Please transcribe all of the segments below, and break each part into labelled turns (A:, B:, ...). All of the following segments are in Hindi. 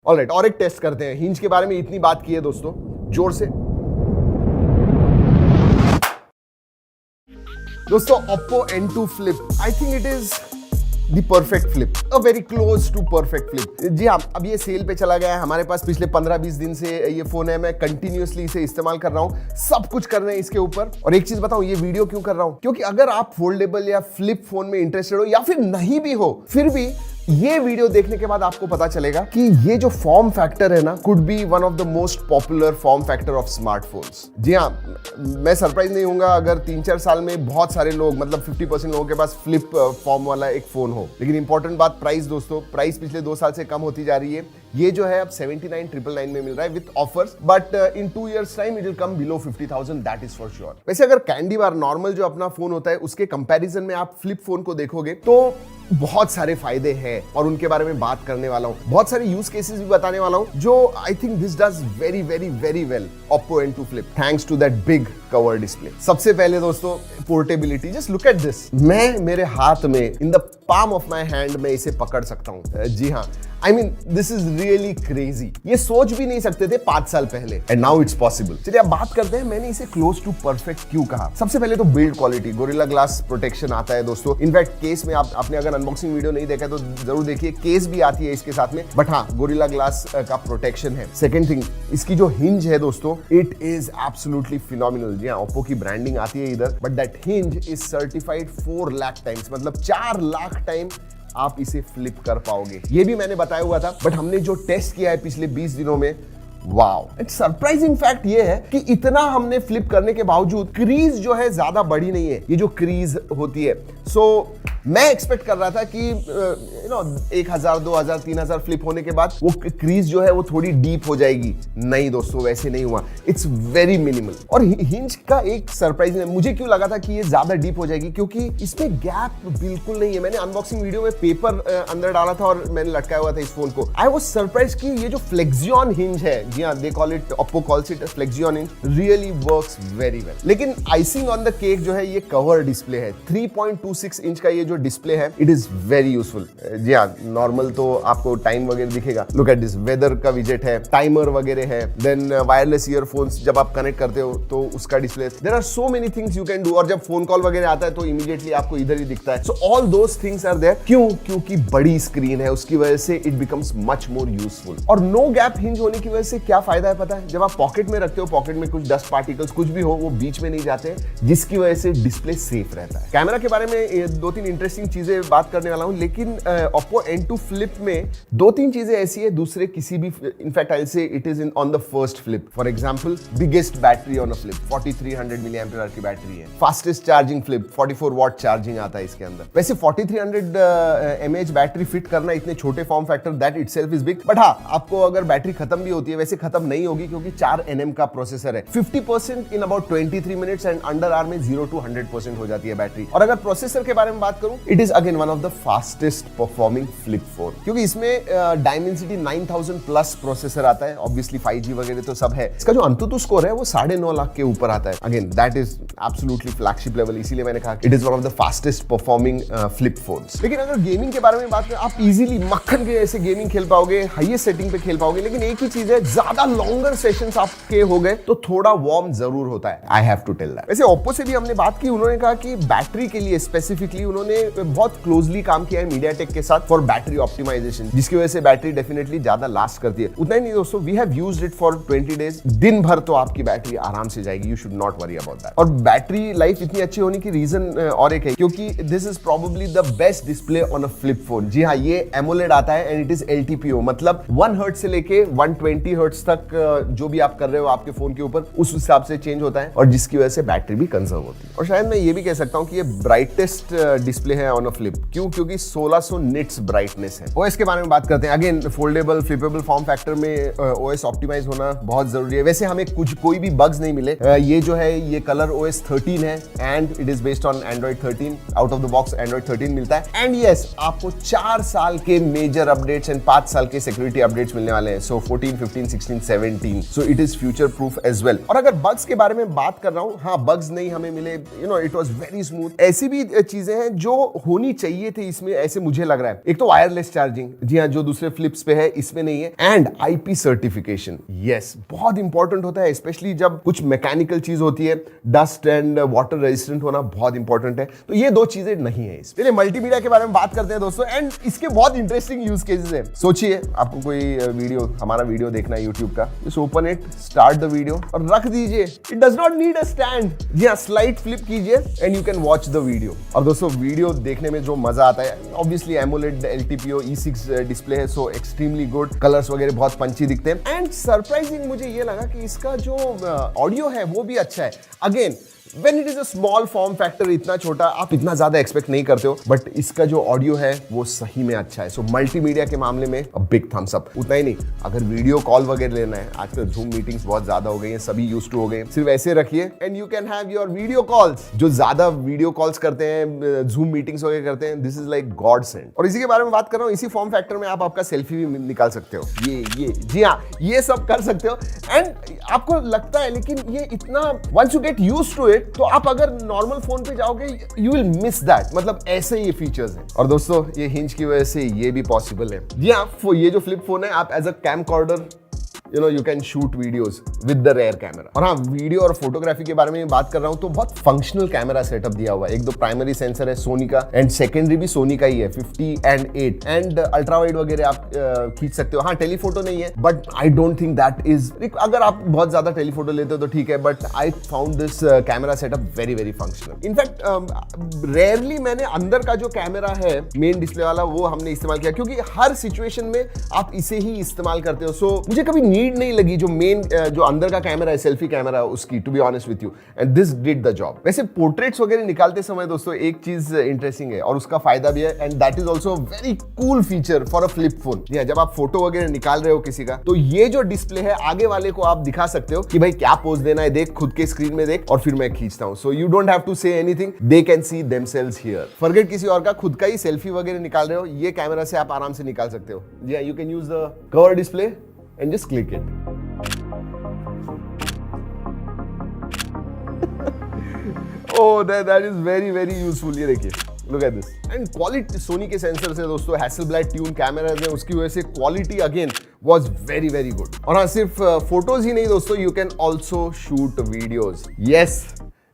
A: ऑलराइट, और एक टेस्ट करते हैं। हिंज के बारे में इतनी बात की है दोस्तों, जोर से दोस्तों, Oppo N2 Flip, I think it is the perfect flip, a very close to perfect flip। जी हाँ, अब ये सेल पे चला गया है, हमारे पास पिछले 15-20 दिन से ये फोन है, मैं कंटिन्यूअसली इसे इस्तेमाल कर रहा हूँ, सब कुछ कर रहे हैं इसके ऊपर। और एक चीज बताऊं, ये वीडियो क्यों कर रहा हूं, क्योंकि अगर आप फोल्डेबल या फ्लिप फोन में इंटरेस्टेड हो या फिर नहीं भी हो, फिर भी ये वीडियो देखने के बाद आपको पता चलेगा कि ये जो फॉर्म फैक्टर है ना, could be one of the most popular form factor of smartphones. जी हाँ, मैं सरप्राइज नहीं होऊंगा अगर 3-4 साल में बहुत सारे लोग, मतलब 50% लोगों के पास फ्लिप फॉर्म वाला एक फोन हो। लेकिन इंपॉर्टेंट बात प्राइस दोस्तों, प्राइस पिछले 2 साल से कम होती जा रही है। ये जो है अब 79,999 में मिल रहा है with offers, but in 2 years time it will come below 50,000, that is for sure. वैसे अगर कैंडी बार नॉर्मल जो अपना फोन होता है उसके कंपैरिजन में आप फ्लिप फोन को देखोगे तो बहुत सारे फायदे हैं और उनके बारे में बात करने वाला हूं, बहुत सारे यूज केसेस भी बताने वाला हूं जो I think this does very very very well Oppo N2 Flip thanks to that big cover display. सबसे पहले दोस्तों portability, just look at this. मैं मेरे हाथ में in the palm of my hand में इसे पकड़ सकता हूं। जी हाँ, I mean this is really crazy. ये सोच भी नहीं सकते थे 5 साल पहले, एंड नाउ इट्स पॉसिबल। चलिए अब बात करते हैं मैंने इसे क्लोज टू परफेक्ट क्यों कहा। सबसे पहले तो build quality, gorilla glass protection आता है दोस्तों। इनफैक्ट केस में आपने अगर अनबॉक्सिंग वीडियो नहीं देखा है तो जरूर देखिए, केस भी आती है इसके साथ में, बट हाँ गोरिल्ला ग्लास का प्रोटेक्शन है। सेकेंड थिंग, इसकी जो हिंज है दोस्तों, इट इज एब्सोल्युटली फिनोमिनल। जी हाँ, ओप्पो की ब्रांडिंग आती है इधर, but that hinge is certified 4 lakh times, मतलब 4 लाख टाइम आप इसे फ्लिप कर पाओगे। ये भी मैंने बताया हुआ था, बट हमने जो टेस्ट किया है पिछले 20 दिनों में, वाओ, इट्स सरप्राइजिंग फैक्ट ये है कि इतना हमने फ्लिप करने के बावजूद क्रीज जो है ज्यादा बड़ी नहीं है। ये जो क्रीज होती है, सो मैं एक्सपेक्ट कर रहा था कि 1000, 2000, 3000 फ्लिप होने के बाद वो क्रीज जो है वो थोड़ी डीप हो जाएगी। नहीं दोस्तों, वैसे नहीं हुआ, इट्स वेरी मिनिमल। और हिंज का एक सरप्राइज है, मुझे क्यों लगा था कि ये ज्यादा डीप हो जाएगी, क्योंकि इसमें गैप बिल्कुल नहीं है। मैंने अनबॉक्सिंग वीडियो में पेपर अंदर डाला था और मैंने लटकाया हुआ था इस फोन को। आई वाज सरप्राइज कि ये जो फ्लेक्सियन हिंज है, जी हाँ, they call it, Oppo calls it flexion hinge, really works very well. लेकिन आइसिंग ऑन द केक जो है ये कवर डिस्प्ले है। 3.26 इंच का ये जो डिस्प्ले है, इट इज वेरी यूजफुल। जी हाँ, नॉर्मल तो आपको टाइम वगैरह दिखेगा, लुक एट दिस, वेदर का विजेट है, टाइमर वगैरह है, देन वायरलेस ईयरफोन्स जब आप कनेक्ट करते हो तो उसका display, there are so many things you can do. और जब फोन कॉल वगैरह आता है तो इमीडिएटली आपको इधर ही दिखता है। So all those things are there. क्यों? क्योंकि बड़ी स्क्रीन है, उसकी वजह से it becomes much more useful. और नो गैप हिंज होने की वजह से क्या फायदा है पता है? जब आप पॉकेट में रखते हो, पॉकेट में कुछ डस्ट पार्टिकल्स कुछ भी हो वो बीच में नहीं जाते, जिसकी वजह से डिस्प्ले सेफ रहता है। कैमरा के बारे में 2-3 इंटरेस्टिंग चीजें बात करने वाला हूं, लेकिन Oppo N2 Flip में 2-3 चीजें ऐसी है दूसरे किसी भी, इनफैक्ट आई से it is in on the first flip. For example, biggest battery on a flip, 4300 mAh की बैटरी है। Fastest charging flip, 44 watt charging आता है इसके अंदर। वैसे 4300 mAh बैटरी फिट करना इतने छोटे form factor, that itself is big. But हाँ, आपको अगर बैटरी खत्म भी होती है, वैसे खत्म नहीं होगी क्योंकि 4 nm का प्रोसेसर है। 50% in about 23 minutes and under hour में 0 to 100% हो जाती है बैटरी। और अगर प्रोसेसर के बारे में बात करूं, it is again one of the fastest performing flip phone, क्योंकि इसमें डायमेंसिटी 9000 प्लस प्रोसेसर आता है। ऑब्वियसली 5G वगैरह तो सब है। इसका जो अंतुतु स्कोर है वो 9.5 लाख के ऊपर आता है। Again that is absolutely flagship level, इसीलिए मैंने कहा it is one of the fastest performing flip phones. लेकिन अगर गेमिंग के बारे में बात करें, आप इजीली मक्खन के ऐसे गेमिंग खेल पाओगे, हाईएस्ट सेटिंग पे खेल पाओगे। लेकिन एक ही चीज है, ज्यादा लॉन्गर सेशंस आपके हो गए तो थोड़ा वार्म जरूर होता है। I have to tell that. वैसे Oppo से भी हमने बात की, उन्होंने कहा कि बैटरी के लिए स्पेसिफिकली उन्होंने बहुत क्लोजली काम किया है MediaTek के साथ फॉर बैटरी ऑप्टिमाइजेशन, जिसकी वजह से बैटरी डेफिनेटली ज्यादा लास्ट करती है। उतना ही नहीं दोस्तों, we have used it for 20 days. दिन भर तो आपकी बैटरी आराम से जाएगी, you should not worry about that. और बैटरी लाइफ इतनी अच्छी होने की रीजन और एक है, क्योंकि this is probably the best display on a flip phone. जी हाँ, ये AMOLED आता है एंड इट इज LTPO, मतलब 1 हर्ट्ज से लेके 120 हर्ट्ज तक जो भी आप कर रहे हो आपके फोन के ऊपर, उस हिसाब से चेंज होता है, और जिसकी वजह से बैटरी भी कंजर्व होती है। और शायद मैं ये भी कह सकता हूं कि ये ब्राइटेस्ट डिस्प्ले है ऑन अ फ्लिप। क्यों? क्योंकि 1600 निट्स ब्राइटनेस है। OS के बारे में बात करते हैं। Again foldable flippable form factor में OS ऑप्टिमाइज होना बहुत जरूरी है। वैसे हमें कोई भी बग्स नहीं मिले। ये जो है ये कलर OS 13 है and it is based on Android 13। Out of the box Android 13 मिलता है। एंड यस, आपको 4 साल के मेजर अपडेट्स एंड 5 साल के सिक्योरिटी अपडेट्स मिलने वाले हैं। So 14, 15, 16, 17, so it is future proof as well. और अगर बग्स के बारे में बात कर रहा हूं, हाँ बग्स नहीं हमें मिले, इट वाज वेरी स्मूथ। ऐसी भी चीजें हैं जो होनी चाहिए थे इसमें, ऐसे मुझे लग रहा है। एक तो वायरलेस चार्जिंग, जी हाँ, जो दूसरे फ्लिप्स पे है इसमें नहीं है, एंड IP सर्टिफिकेशन। यस, बहुत इंपॉर्टेंट होता है, स्पेशली जब कुछ मैकेनिकल चीज होती है, डस्ट एंड वाटर रेजिस्टेंट होना बहुत इंपॉर्टेंट है। तो ये दो चीजें नहीं है इसमें। चलिए मल्टीमीडिया के बारे में बात करते हैं दोस्तों, एंड इसके बहुत इंटरेस्टिंग यूज केसेस हैं। सोचिए आपको कोई वीडियो, हमारा वीडियो देखना है यूट्यूब का, just open it, start the video और रख दीजिए। It does not need a stand. जी हाँ, स्लाइड फ्लिप कीजिए and you can watch the video. और दोस्तों वीडियो देखने में जो मजा आता है, obviously AMOLED LTPO E6 display है, सो एक्सट्रीमली गुड, कलर्स वगैरह बहुत पंची दिखते हैं। एंड सरप्राइजिंग मुझे ये लगा कि इसका जो ऑडियो है वो भी अच्छा है। Again when it is a small form factor, इतना छोटा, आप इतना ज्यादा एक्सपेक्ट नहीं करते हो, बट इसका जो ऑडियो है वो सही में अच्छा है। सो मल्टीमीडिया के मामले में बिग थम्स अप। उतना ही नहीं, अगर वीडियो कॉल वगैरह लेना है, आजकल जूम मीटिंग्स बहुत ज्यादा हो गई हैं, सभी यूज्ड टू हो गए, सिर्फ ऐसे रखिए and you can have your video calls. जो ज्यादा वीडियो कॉल्स करते हैं, जूम मीटिंग्स वगैरह करते हैं, this is like God send. और इसी के बारे में बात कर रहा हूँ, इसी फॉर्म फैक्टर में आप आपका सेल्फी भी निकाल सकते हो, ये जी हाँ, ये सब कर सकते हो। एंड आपको लगता है, लेकिन ये इतना, once you get used to it, तो आप अगर नॉर्मल फोन पे जाओगे यू विल मिस दैट। मतलब ऐसे ये फीचर्स हैं। और दोस्तों ये हिंज की वजह से ये भी पॉसिबल है। जी हाँ, ये जो फ्लिप फोन है, आप as a camcorder you can shoot videos with the rear camera। और हाँ, वीडियो और फोटोग्राफी के बारे में बात कर रहा हूँ तो बहुत फंक्शनल कैमरा सेटअप दिया हुआ है। एक दो प्राइमरी सेंसर है सोनी का, एंड सेकेंडरी भी सोनी का ही है, 50 and 8, एंड अल्ट्रा वाइड वगैरह आप खींच सकते हो। हाँ, टेलीफोटो नहीं है, but I don't think that is, अगर आप बहुत ज्यादा टेलीफोटो लेते हो तो ठीक है, but I found this camera setup very very functional. In fact rarely मैंने अंदर का जो कैमरा है मेन डिस्प्ले वाला, वो हमने इस्तेमाल किया, क्योंकि हर सिचुएशन में आप इसे ही इस्तेमाल करते हो। सो मुझे कभी नीड नहीं लगी जो मेन जो अंदर का कैमरा है, सेल्फी कैमरा उसकी, to be honest with you, and this did the job. वैसे पोर्ट्रेट्स वगैरह निकालते समय दोस्तों एक चीज इंटरेस्टिंग है और उसका फायदा भी है, and that is also very cool feature for a flip phone. जब आप फोटो वगैरह निकाल रहे हो किसी का, तो ये जो डिस्प्ले है, आगे वाले को आप दिखा सकते हो कि भाई क्या पोज देना है, देख खुद के स्क्रीन में देख, और फिर मैं खींचता हूं। So you don't have to say anything, they can see themselves here. Forget किसी और का, खुद का ही सेल्फी वगैरह निकाल रहे हो, ये कैमरा से आप आराम से निकाल सकते हो। You can use the cover display and just click it. Oh, that is very very useful। ये देखिए, look at this, and quality Soni के सेंसर से दोस्तों, हैसलब्लैड ट्यून कैमराज है, उसकी वजह से quality again was very very good। और हाँ, सिर्फ फोटोज ही नहीं दोस्तों, you can also shoot videos। yes,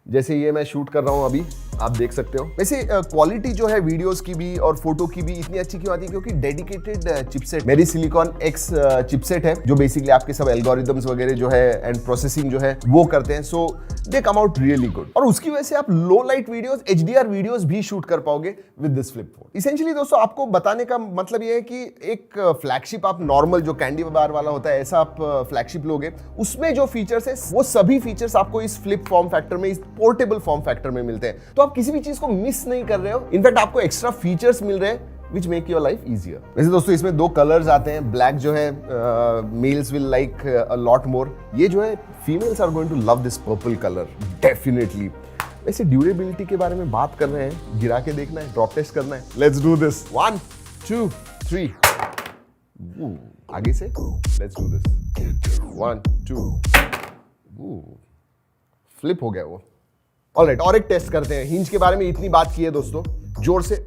A: जैसे ये मैं शूट कर रहा हूं अभी, आप देख सकते हो। वैसे क्वालिटी जो है वीडियोस की भी और फोटो की भी इतनी अच्छी क्यों आती है? क्योंकि डेडिकेटेड चिपसेट, मेरी सिलिकॉन X चिपसेट है, जो बेसिकली आपके सब एल्गोरिथम्स वगैरह जो है एंड प्रोसेसिंग जो है वो करते हैं। सो दे कम आउट रियली गुड, और उसकी वजह से आप लो लाइट वीडियोस, HDR वीडियोस भी शूट कर पाओगे with this flip phone. Essentially दोस्तों, आपको बताने का मतलब ये है कि एक फ्लैगशिप आप नॉर्मल जो कैंडी बार वाला होता है, ऐसा आप फ्लैगशिप लोगे, उसमें जो फीचर्स है वो सभी फीचर्स आपको इस फ्लिप फॉर्म फैक्टर में, इस पोर्टेबल फॉर्म फैक्टर में मिलते हैं। तो आप किसी भी चीज को मिस नहीं कर रहे हो, इनफैक्ट आपको एक्स्ट्रा फीचर्स मिल रहे हैं which make your life easier। वैसे दोस्तों इसमें दो कलर्स आते हैं, ब्लैक जो है males will like a lot more, ये जो है females are going to love this purple colour definitely. वैसे ड्यूरेबिलिटी के बारे में बात कर रहे हैं, गिरा के देखना है, ड्रॉप टेस्ट करना है, लेट्स डू दिस। 1 2 3, आगे से लेट्स डू दिस, 1 2, फ्लिप हो गया वो। ऑलराइट, और एक टेस्ट करते हैं। हिंज के बारे में इतनी बात की है दोस्तों, जोर से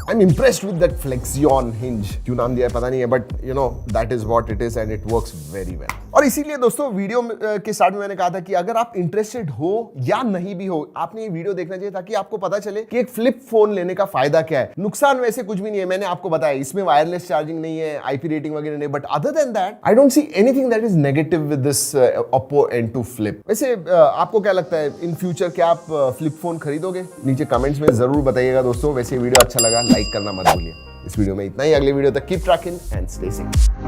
A: I'm impressed with that Flexion hinge। क्यों नाम दिया है पता नहीं है, but you know that is what it is and it works very well। और इसीलिए दोस्तों वीडियो के स्टार्ट में मैंने कहा था कि अगर आप इंटरेस्टेड हो या नहीं भी हो, आपने ये वीडियो देखना चाहिए ताकि आपको पता चले कि एक फ्लिप फोन लेने का फायदा क्या है। नुकसान वैसे कुछ भी नहीं है, मैंने आपको बताया, इसमें वायरलेस चार्जिंग नहीं है, IP रेटिंग वगैरह नहीं, but other than that I don't see anything that is negative with this Oppo N2 Flip। वैसे आपको क्या लगता है, इन फ्यूचर क्या आप फ्लिप फोन खरीदोगे? नीचे कमेंट्स में जरूर बताइएगा दोस्तों। वैसे वीडियो अच्छा लगा लाइक करना मत भूलिए। इस वीडियो में इतना ही, अगले वीडियो तक keep trekking and stay safe.